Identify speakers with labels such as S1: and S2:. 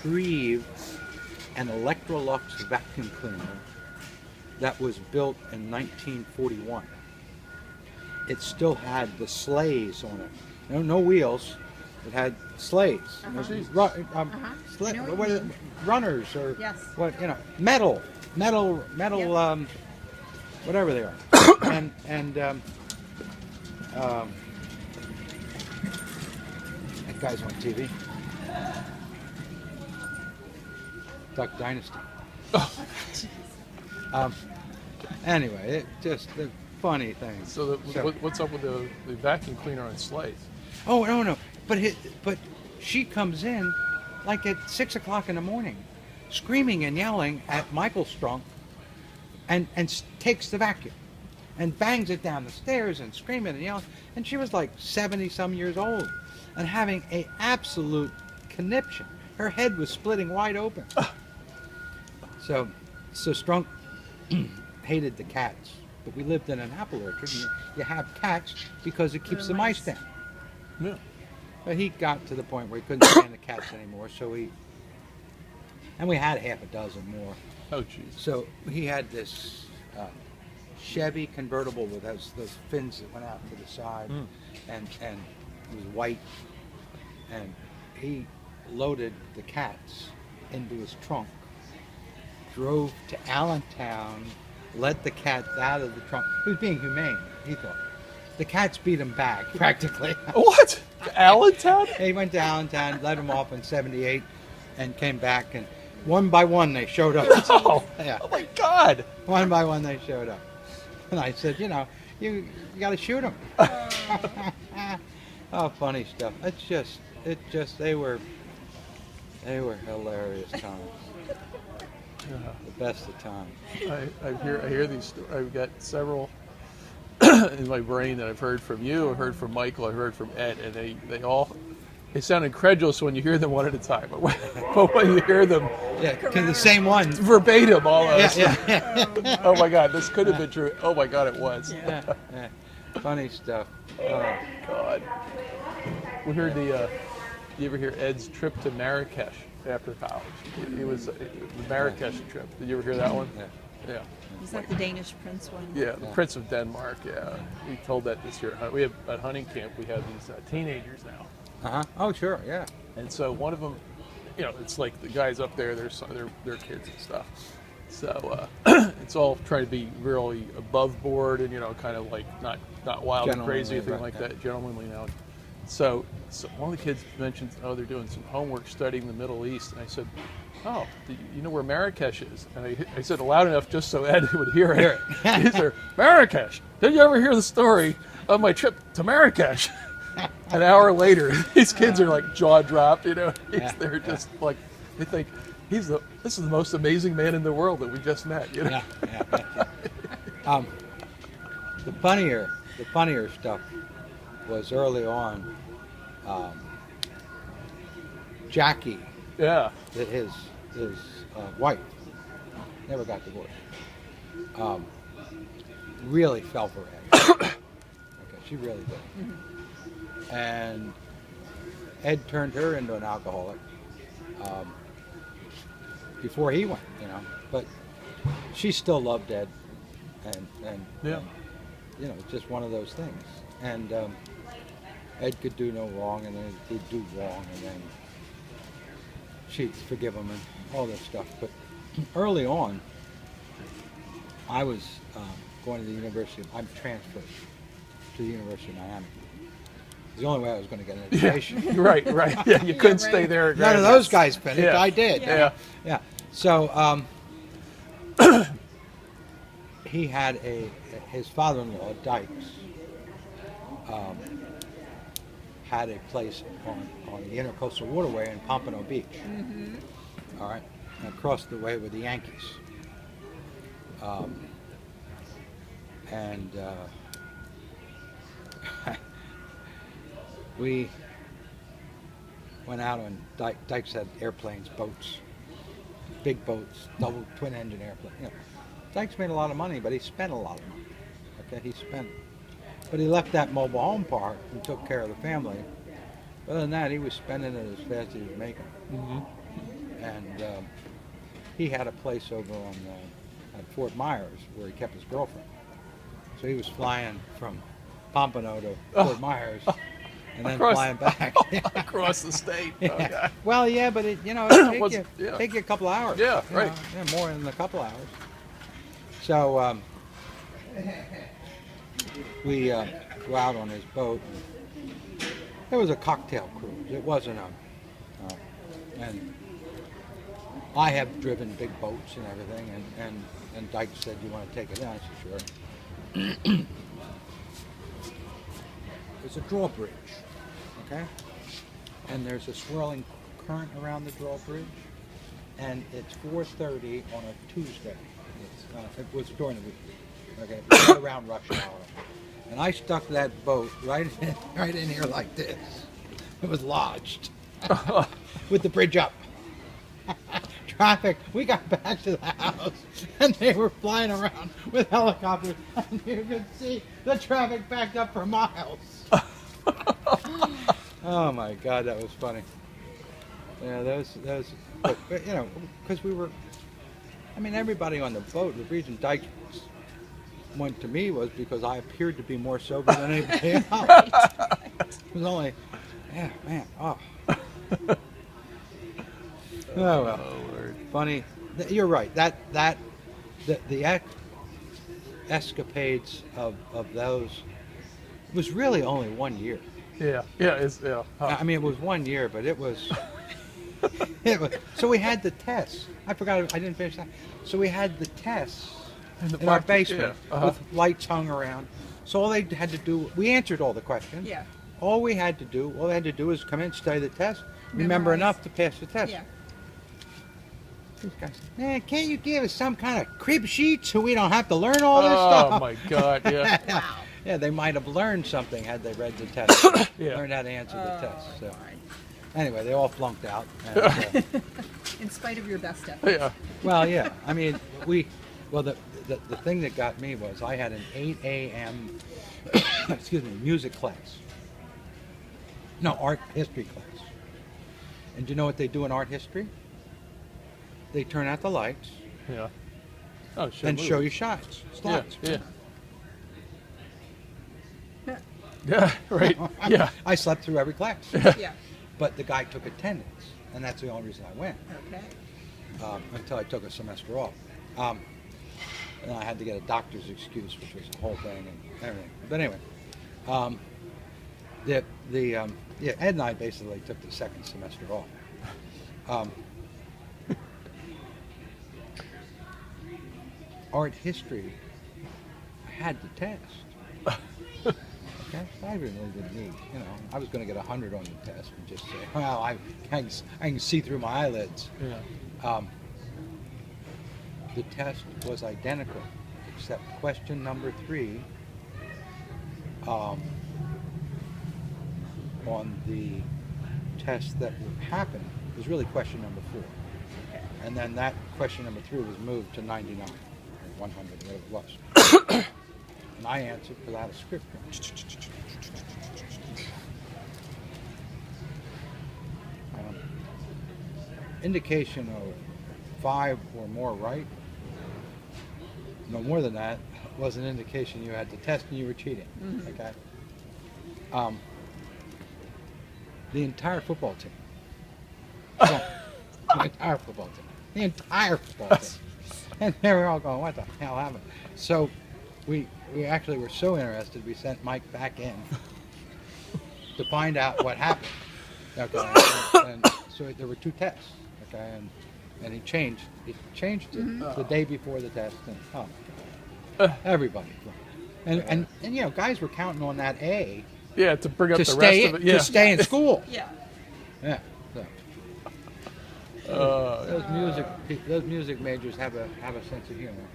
S1: retrieve an Electrolux vacuum cleaner that was built in 1941. It still had the sleighs on it. No wheels. It had sleighs. Runners or
S2: Yes.
S1: what, you know, metal,
S2: Yep.
S1: whatever they are. and that guy's on TV. Duck Dynasty. Anyway, it just the funny things.
S3: So, what's up with the vacuum cleaner on sleighs?
S1: Oh no, but she comes in like at 6 o'clock in the morning, screaming and yelling at Michael Strunk, and takes the vacuum, and bangs it down the stairs and screaming and yelling. And she was like 70 some years old, and having a absolute conniption. Her head was splitting wide open. So Strunk hated the cats, but we lived in an apple orchard, and you have cats because it keeps the mice down.
S3: Yeah.
S1: But he got to the point where he couldn't stand the cats anymore, so and we had half a dozen more.
S3: Oh, jeez.
S1: So he had this Chevy convertible with those fins that went out to the side, and it was white, and he loaded the cats into his trunk, drove to Allentown, let the cats out of the trunk. He was being humane, he thought. The cats beat him back, practically.
S3: What? Allentown?
S1: He went to Allentown, let him off in 78, and came back, and one by one they showed up.
S3: Oh,
S1: Yeah.
S3: oh my God.
S1: One by one they showed up. And I said, you got to shoot them. Oh, funny stuff. They were hilarious times. The best of times.
S3: I hear these stories. I've got several in my brain that I've heard from you, I've heard from Michael, I've heard from Ed, and they sound incredulous when you hear them one at a time. But when you hear them
S1: The same ones.
S3: verbatim almost.
S1: Yeah.
S3: Oh my God, this could have been true. Oh my God, it was.
S1: Yeah. Funny stuff.
S3: Oh God. We heard you ever hear Ed's trip to Marrakesh after college? It was the Marrakesh trip. Did you ever hear that one? Yeah.
S2: Is that the Danish prince one?
S3: Yeah, the Prince of Denmark. Yeah, we told that this year. We have at hunting camp. We have these teenagers now,
S1: Oh, sure. Yeah.
S3: and so one of them, it's like the guys up there. They're kids and stuff. So it's all trying to be really above board and kind of like not wild and crazy, anything like that. Gentlemanly now. So one of the kids mentioned, they're doing some homework studying the Middle East, and I said, oh, do you know where Marrakesh is? And I said it loud enough just so Ed would hear it. He said, Marrakesh. Did you ever hear the story of my trip to Marrakesh? An hour later, these kids are like jaw dropped. They're just like, they think this is the most amazing man in the world that we just met.
S1: Yeah. The funnier stuff was early on. Jackie.
S3: Yeah.
S1: That his wife never got divorced. Really fell for Ed. Okay, she really did. And Ed turned her into an alcoholic before he went, But she still loved Ed, and it's just one of those things. And Ed could do no wrong, and then he'd do wrong, and then she'd forgive him and all this stuff. But early on, I was going to the University. I'm transferred to the University of Miami. It's the only way I was going to get an education.
S3: Yeah. Right. Yeah, you couldn't stay there.
S1: None of those guys finished.
S3: Yeah.
S1: I did.
S3: Yeah.
S1: So he had his father-in-law, Dykes, had a place on the Intercoastal Waterway in Pompano Beach. All right, across the way with the Yankees. We went out on Dykes had airplanes, boats, big boats, double twin engine airplane. Dykes made a lot of money, but he spent a lot of money. Okay, but he left that mobile home park and took care of the family. Other than that, he was spending it as fast as he was making. he had a place over on at Fort Myers where he kept his girlfriend. So he was flying from Pompano to Fort Myers, and then flying back
S3: across the state.
S1: Yeah.
S3: Okay.
S1: Well, yeah, but it take,
S3: Was-
S1: you,
S3: yeah.
S1: take you a couple hours.
S3: Yeah,
S1: you
S3: right.
S1: know, yeah, more than a couple hours. So we go out on his boat. It was a cocktail cruise. It wasn't and I have driven big boats and everything, and Dyke said, "You want to take it in?" I said, "Sure." It's a drawbridge, okay? And there's a swirling current around the drawbridge, and it's 4:30 on a Tuesday. It was during the week, okay? It was around rush hour. And I stuck that boat right in here like this. It was lodged with the bridge up. Traffic. We got back to the house, and they were flying around with helicopters, and you could see the traffic backed up for miles. Oh my God, that was funny. Yeah, those, but because we were. I mean, everybody on the boat. The reason Dyke went to me was because I appeared to be more sober than anybody else. It was only, yeah, man. Oh. Oh well. Funny. You're right. The escapades of those was really only 1 year.
S3: Yeah. Yeah.
S1: I mean, it was 1 year, but it was. So we had the tests. I forgot. I didn't finish that. So we had the tests in our basement with lights hung around. So all they had to do, we answered all the questions.
S2: Yeah.
S1: All they had to do was come in, study the test, remember
S2: Memorize.
S1: enough to pass the test.
S2: Yeah.
S1: These guys, man, can't you give us some kind of crib sheet so we don't have to learn all this stuff?
S3: Oh my God! Yeah.
S2: Wow.
S1: Yeah, they might have learned something had they read the test.
S3: Yeah.
S1: Learned how to answer the test. So
S2: Fine.
S1: anyway, they all flunked out. And,
S2: In spite of your best effort.
S3: Yeah.
S1: well, yeah. I mean, the thing that got me was I had an 8 a.m. excuse me, music class. No, art history class. And do you know what they do in art history? They turn out the lights
S3: Yeah. Oh,
S1: and show you shots, slides.
S3: Yeah. Yeah. Right. Yeah.
S1: I slept through every class.
S2: Yeah.
S1: But the guy took attendance, and that's the only reason I went.
S2: Okay.
S1: Until I took a semester off. And I had to get a doctor's excuse, which was the whole thing and everything. But anyway, Ed and I basically took the second semester off. Art history, I had the test. Okay, I really didn't need. I was going to get 100 on the test and just say, well, I can see through my eyelids.
S3: Yeah.
S1: The test was identical, except question number 3 on the test that would happen was really question number 4. And then that question number 3 was moved to 99, or 100, whatever it was. And I answered because I had a script. Indication of 5 or more right. No more than that was an indication you had the test and you were cheating.
S2: Mm-hmm.
S1: Okay. The entire football team. The entire football team. The entire football team. And they were all going, what the hell happened? So we actually were so interested we sent Mike back in to find out what happened. Okay. And so there were 2 tests. Okay. And he changed it the day before the test, and oh my God, everybody, and guys were counting on that A
S3: Yeah. To bring up
S1: to
S3: the
S1: stay
S3: rest of it. Yeah.
S1: to stay in school.
S2: Yeah.
S1: Yeah. So those music majors have a sense of humor.